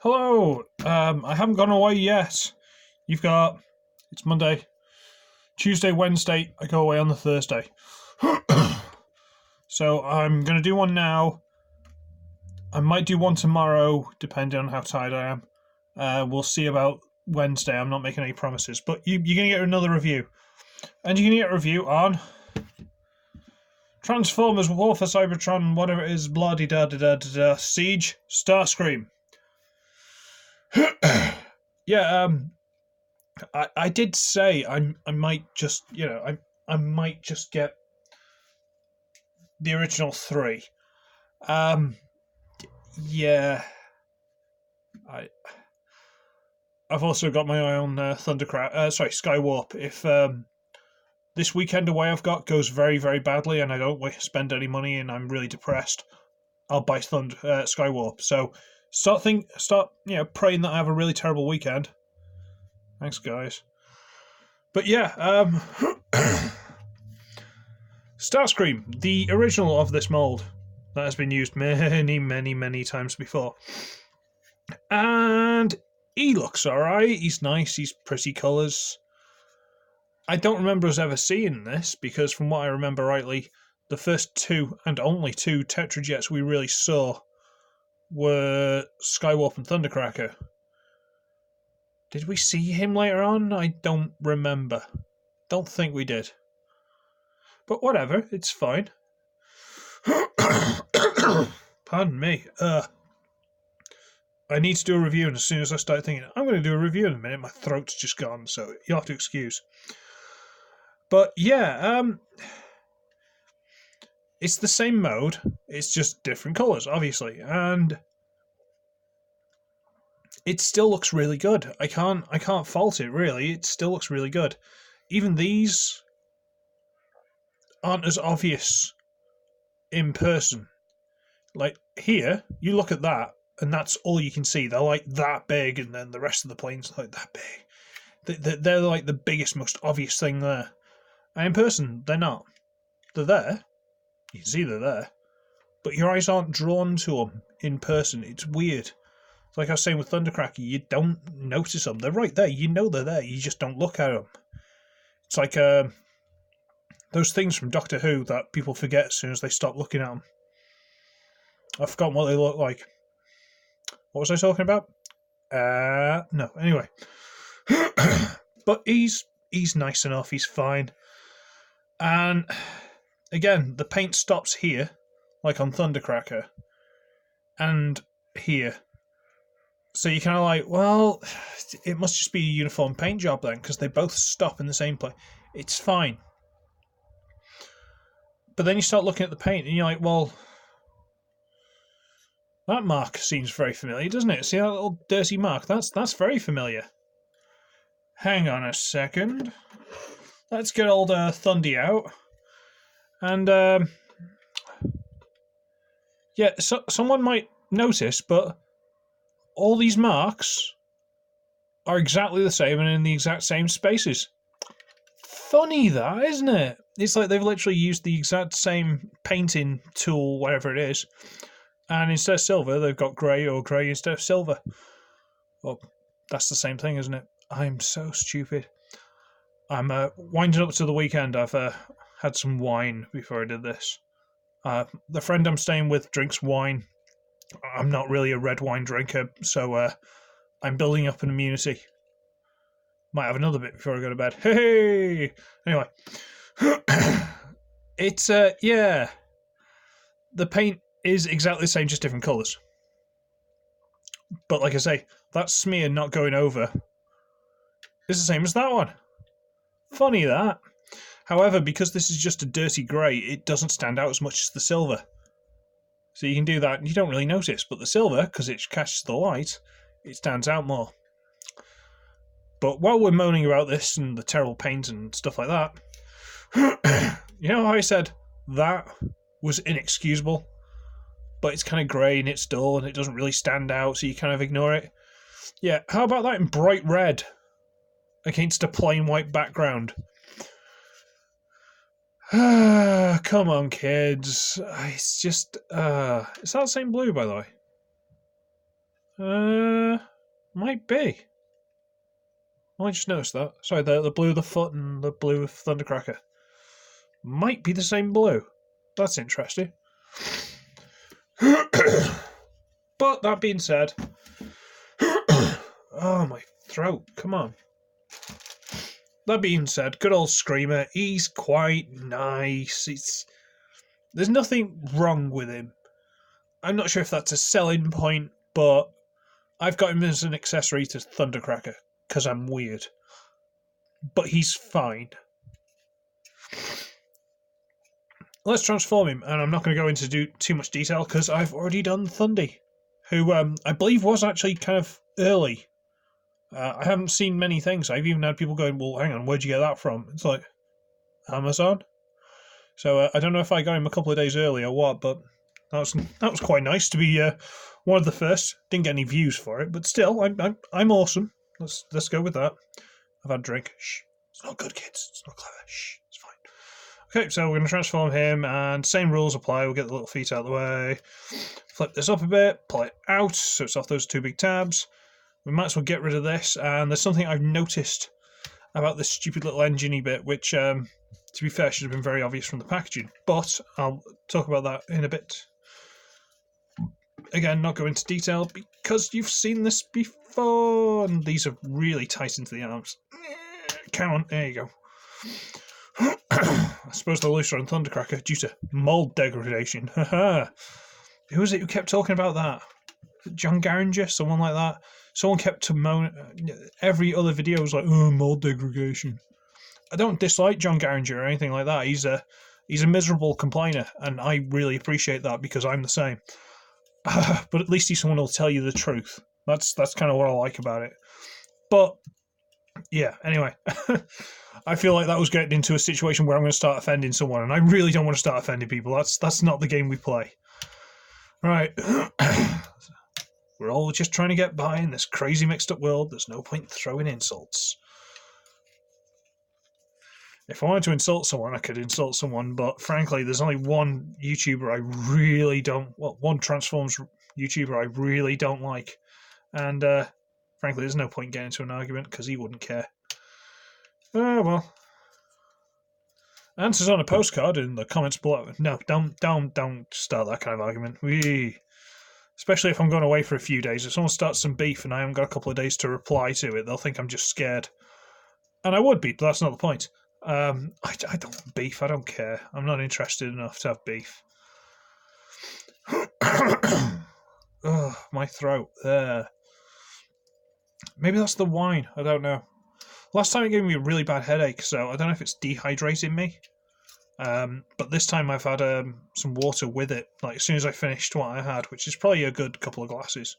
Hello. I haven't gone away yet. It's Monday, Tuesday, Wednesday. I go away on the Thursday. So I'm going to do one now. I might do one tomorrow, depending on how tired I am. We'll see about Wednesday. I'm not making any promises. But you're going to get another review. And you're going to get a review on Transformers War for Cybertron, whatever it is, blah-de-da-da-da-da-da, Siege Starscream. Yeah, I did say I might just, I might just get the original three. Yeah, I've also got my eye on Skywarp. If this weekend away I've got goes very, very badly and I don't spend any money and I'm really depressed, I'll buy Skywarp. So start praying that I have a really terrible weekend. Thanks, guys. But yeah, Starscream, the original of this mold that has been used many, many, many times before. And he looks alright, he's nice, he's pretty colours. I don't remember us ever seeing this, because from what I remember rightly, the first two, and only two, Tetrajets we really saw were Skywarp and Thundercracker. Did we see him later on? I don't remember. Don't think we did. But whatever, it's fine. Pardon me. I need to do a review, and as soon as I start thinking, I'm going to do a review in a minute, my throat's just gone, so you'll have to excuse. But yeah, it's the same mode, it's just different colours, obviously, and it still looks really good. I can't fault it, really. It still looks really good. Even these aren't as obvious in person. Like here, you look at that, and that's all you can see. They're like that big, and then the rest of the plane's like that big. They're like the biggest, most obvious thing there. And in person, they're not. They're there. You can see they're there. But your eyes aren't drawn to them in person. It's weird. Like I was saying with Thundercracker, you don't notice them. They're right there. You know they're there. You just don't look at them. It's like those things from Doctor Who that people forget as soon as they stop looking at them. I've forgotten what they look like. What was I talking about? No. Anyway. But he's nice enough. He's fine. And again, the paint stops here, like on Thundercracker, and here. So you're kind of like, well, it must just be a uniform paint job then, because they both stop in the same place. It's fine. But then you start looking at the paint, and you're like, well, that mark seems very familiar, doesn't it? See that little dirty mark? That's very familiar. Hang on a second. Let's get old Thundy out. And, yeah, so someone might notice, but all these marks are exactly the same and in the exact same spaces. Funny that, isn't it? It's like they've literally used the exact same painting tool, whatever it is, and instead of silver, they've got grey, or grey instead of silver. Well, that's the same thing, isn't it? I'm so stupid. I'm winding up to the weekend. I've had some wine before I did this. The friend I'm staying with drinks wine. I'm not really a red wine drinker, so I'm building up an immunity. Might have another bit before I go to bed. Hey! Anyway. It's, yeah. The paint is exactly the same, just different colours. But like I say, that smear not going over is the same as that one. Funny that. However, because this is just a dirty grey, it doesn't stand out as much as the silver. So you can do that and you don't really notice. But the silver, because it catches the light, it stands out more. But while we're moaning about this and the terrible paint and stuff like that, you know how I said that was inexcusable? But it's kind of grey and it's dull and it doesn't really stand out, so you kind of ignore it. Yeah, how about that in bright red against a plain white background? Come on, kids. It's just... is that the same blue, by the way? Might be. I just noticed that. Sorry, the blue of the foot and the blue of Thundercracker might be the same blue. That's interesting. But that being said, oh, my throat, come on. That being said, good old Screamer, he's quite nice. There's nothing wrong with him. I'm not sure if that's a selling point, but I've got him as an accessory to Thundercracker, because I'm weird. But he's fine. Let's transform him, and I'm not going to go into too much detail, because I've already done Thundy, who I believe was actually kind of early. I haven't seen many things. I've even had people going, well, hang on, where'd you get that from? It's like, Amazon? So I don't know if I got him a couple of days early or what, but that was quite nice to be one of the first. Didn't get any views for it, but still, I'm awesome. Let's go with that. I've had a drink. Shh. It's not good, kids. It's not clever. Shh. It's fine. Okay, so we're going to transform him, and same rules apply. We'll get the little feet out of the way. Flip this up a bit. Pull it out, so it's off those two big tabs. We might as well get rid of this, and there's something I've noticed about this stupid little engine-y bit, which, to be fair, should have been very obvious from the packaging, but I'll talk about that in a bit. Again, not go into detail, because you've seen this before, and these are really tight into the arms. Come on, there you go. I suppose they're looser on Thundercracker due to mold degradation. Who was it who kept talking about that? John Garringer? Someone like that? Someone kept moaning. Every other video was like, oh, mold degradation. I don't dislike John Garringer or anything like that. He's a miserable complainer, and I really appreciate that because I'm the same. But at least he's someone who'll tell you the truth. That's kind of what I like about it. But yeah, anyway, I feel like that was getting into a situation where I'm going to start offending someone, and I really don't want to start offending people. That's not the game we play. Right. We're all just trying to get by in this crazy mixed up world. There's no point throwing insults. If I wanted to insult someone, I could insult someone, but frankly, there's only one YouTuber I really don't... Well, one Transforms YouTuber I really don't like. And, frankly, there's no point getting into an argument, because he wouldn't care. Oh, well. Answers on a postcard in the comments below. No, don't start that kind of argument. Especially if I'm going away for a few days. If someone starts some beef and I haven't got a couple of days to reply to it, they'll think I'm just scared. And I would be, but that's not the point. I don't want beef. I don't care. I'm not interested enough to have beef. Ugh, my throat. There. Maybe that's the wine. I don't know. Last time it gave me a really bad headache, so I don't know if it's dehydrating me. But this time I've had some water with it, like as soon as I finished what I had, which is probably a good couple of glasses.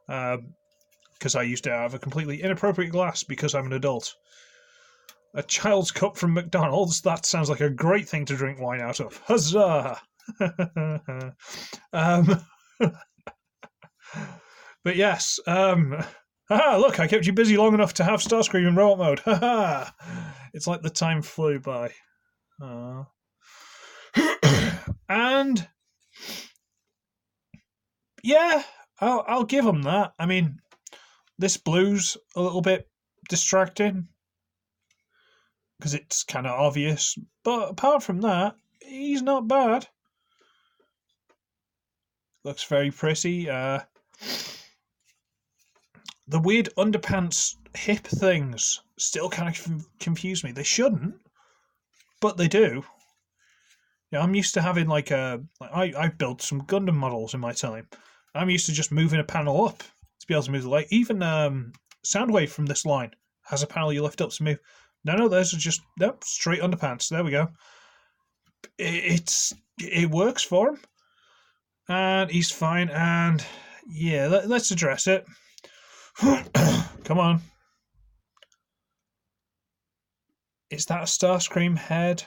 Because I used to have a completely inappropriate glass because I'm an adult. A child's cup from McDonald's? That sounds like a great thing to drink wine out of. Huzzah! But yes, look, I kept you busy long enough to have Starscream in robot mode. It's like the time flew by. And yeah, I'll give him that. I mean, this blue's a little bit distracting because it's kind of obvious, but apart from that, he's not bad. Looks very pretty. The weird underpants hip things still kind of confuse me. They shouldn't, but they do. Yeah, I'm used to having I've built some Gundam models in my time. I'm used to just moving a panel up to be able to move the light. Even Soundwave from this line has a panel you lift up to move. No, those are just straight underpants. There we go. It works for him, and he's fine. And yeah, let's address it. Come on. Is that a Starscream head?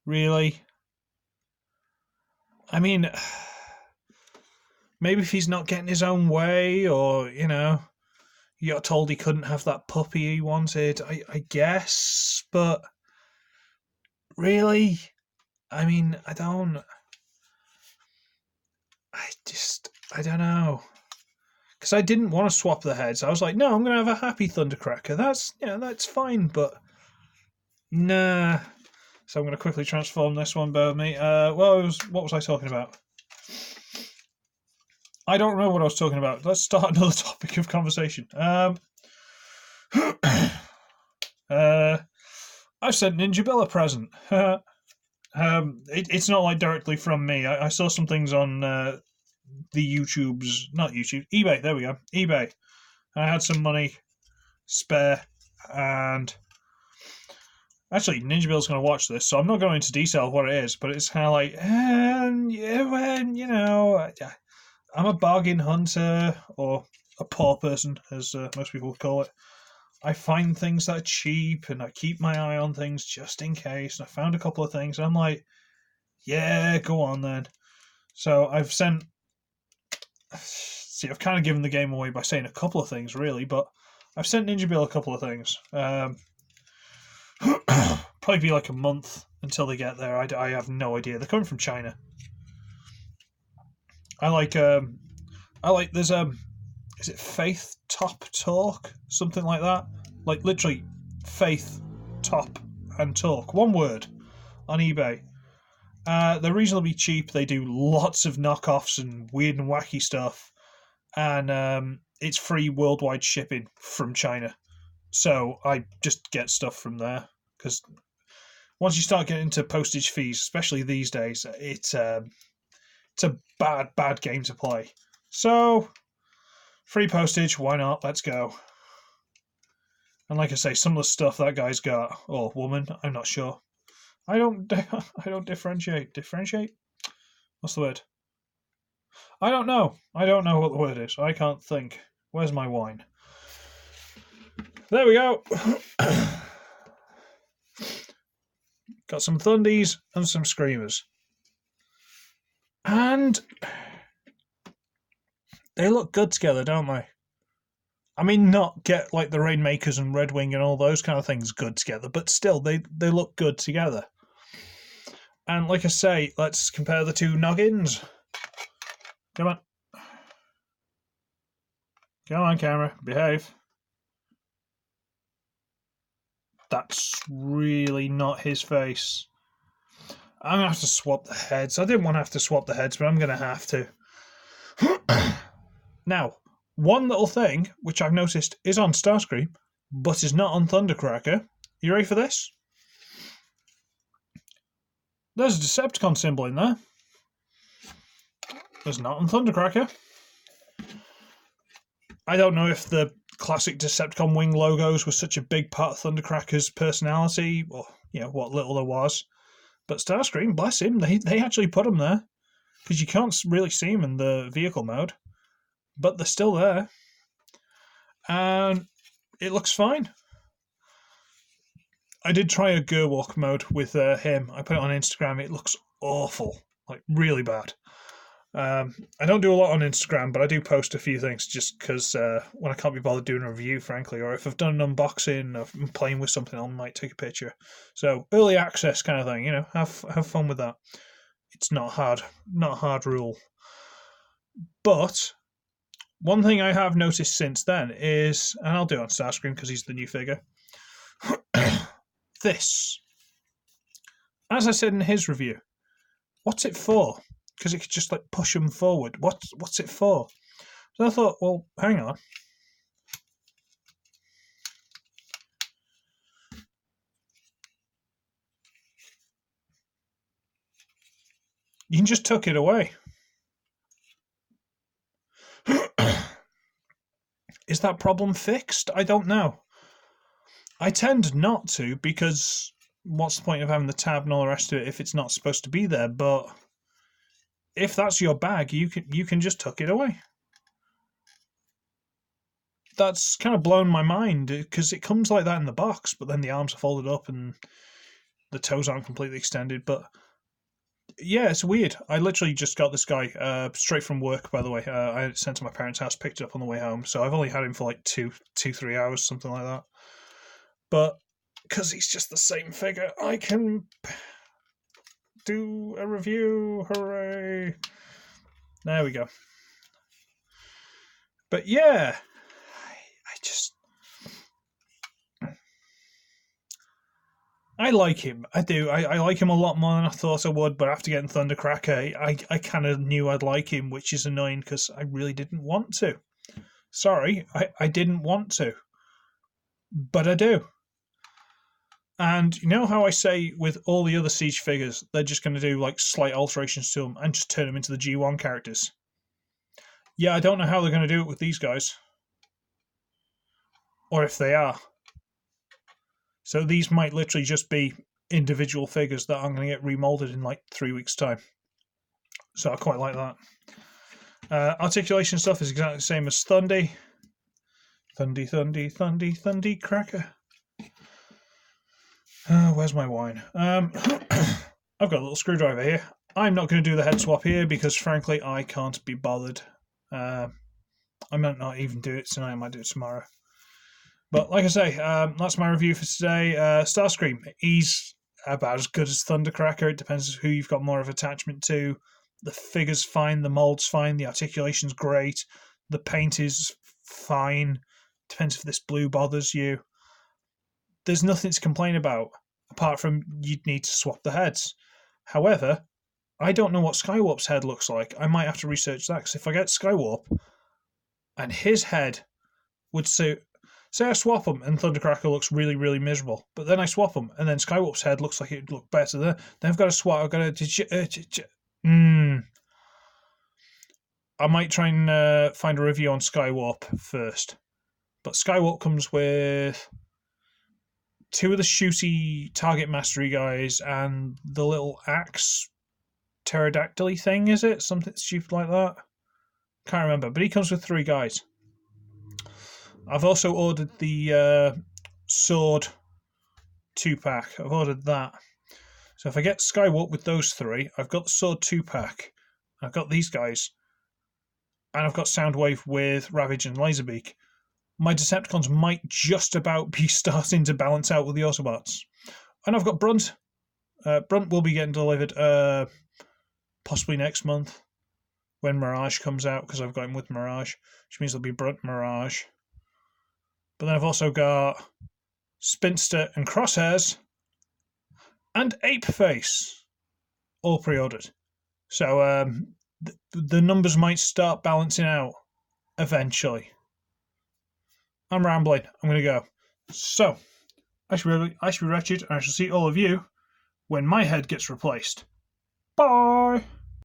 Really? I mean, maybe if he's not getting his own way, or, he got told he couldn't have that puppy he wanted, I guess, but really? I mean, I don't know. because I didn't want to swap the heads. I was like, no, I'm going to have a happy Thundercracker. That's fine, but nah. So I'm going to quickly transform this one, bear with me. What was I talking about? I don't know what I was talking about. Let's start another topic of conversation. I've sent Ninja Bill a present. It's not like directly from me. I saw some things on the eBay. There we go, eBay. I had some money spare, and actually, Ninja Bill's going to watch this, so I'm not going into detail of what it is, but it's kind of like, I'm a bargain hunter, or a poor person, as most people would call it. I find things that are cheap, and I keep my eye on things just in case. And I found a couple of things, and I'm like, yeah, go on then. So I've sent... See, I've kind of given the game away by saying a couple of things, really, but I've sent Ninja Bill a couple of things. Probably be like a month until they get there. I have no idea. They're coming from China. There's is it Faith Top Talk? Something like that? Like literally Faith Top and Talk. One word on eBay. They're reasonably cheap. They do lots of knockoffs and weird and wacky stuff. And it's free worldwide shipping from China. So I just get stuff from there. Because once you start getting into postage fees, especially these days, it's a bad game to play. So, free postage, why not? Let's go. And like I say, some of the stuff that guy's got, or woman, I'm not sure. I don't differentiate. Differentiate? What's the word? I don't know. I don't know what the word is. I can't think. Where's my wine? There we go. Got some Thundies and some Screamers. And they look good together, don't they? I mean, not get like the Rainmakers and Red Wing and all those kind of things good together, but still, they look good together. And like I say, let's compare the two noggins. Come on. Come on, camera. Behave. That's really not his face. I'm going to have to swap the heads. I didn't want to have to swap the heads, but I'm going to have to. Now, one little thing, which I've noticed is on Starscream, but is not on Thundercracker. You ready for this? There's a Decepticon symbol in there. There's not on Thundercracker. I don't know if the classic Decepticon wing logos were such a big part of Thundercracker's personality, or what little there was. But Starscream, bless him, they actually put them there, because you can't really see them in the vehicle mode, but they're still there, and it looks fine. I did try a Gerwalk mode with him. I put it on Instagram. It looks awful, like really bad. I don't do a lot on Instagram, but I do post a few things just because when I can't be bothered doing a review, frankly, or if I've done an unboxing, or I'm playing with something, I might take a picture. So early access kind of thing, have fun with that. It's not a hard rule. But one thing I have noticed since then is, and I'll do it on Starscream because he's the new figure. This, as I said in his review, what's it for? Because it could just like push them forward. What's it for? So I thought, well, hang on. You can just tuck it away. Is that problem fixed? I don't know. I tend not to, because what's the point of having the tab and all the rest of it if it's not supposed to be there? But if that's your bag, you can just tuck it away. That's kind of blown my mind, because it comes like that in the box, but then the arms are folded up and the toes aren't completely extended. But yeah, it's weird. I literally just got this guy straight from work, by the way. I sent to my parents' house, picked it up on the way home, so I've only had him for like 3 hours, something like that. But because he's just the same figure, I can do a review. Hooray! There we go. But yeah, I just... I like him. I do. I like him a lot more than I thought I would, but after getting Thundercracker, I kind of knew I'd like him, which is annoying because I really didn't want to. Sorry, I didn't want to. But I do. And you know how I say with all the other Siege figures, they're just going to do like slight alterations to them and just turn them into the G1 characters? Yeah, I don't know how they're going to do it with these guys. Or if they are. So these might literally just be individual figures that I'm going to get remolded in like 3 weeks' time. So I quite like that. Articulation stuff is exactly the same as Thundy. Thundy Cracker. Where's my wine? I've got a little screwdriver here. I'm not going to do the head swap here because, frankly, I can't be bothered. I might not even do it tonight. I might do it tomorrow. But like I say, that's my review for today. Starscream, he's about as good as Thundercracker. It depends who you've got more of attachment to. The figure's fine, the mold's fine, the articulation's great, the paint is fine. Depends if this blue bothers you. There's nothing to complain about, apart from you'd need to swap the heads. However, I don't know what Skywarp's head looks like. I might have to research that, because if I get Skywarp, and his head would suit... Say I swap them and Thundercracker looks really, really miserable, but then I swap them and then Skywarp's head looks like it would look better. Then I've got to swap. I've got to... I might try and find a review on Skywarp first. But Skywarp comes with 2 of the shooty target mastery guys and the little axe pterodactyl thing, is it? Something stupid like that? Can't remember, but he comes with 3 guys. I've also ordered the sword 2-pack. I've ordered that. So if I get Skywarp with those 3, I've got the sword 2-pack. I've got these guys. And I've got Soundwave with Ravage and Laserbeak. My Decepticons might just about be starting to balance out with the Autobots. And I've got Brunt. Brunt will be getting delivered possibly next month when Mirage comes out, because I've got him with Mirage, which means there'll be Brunt Mirage. But then I've also got Spinster and Crosshairs and Apeface all pre-ordered. So the numbers might start balancing out eventually. I'm rambling. I'm going to go. So, I should be wretched, and I shall see all of you when my head gets replaced. Bye!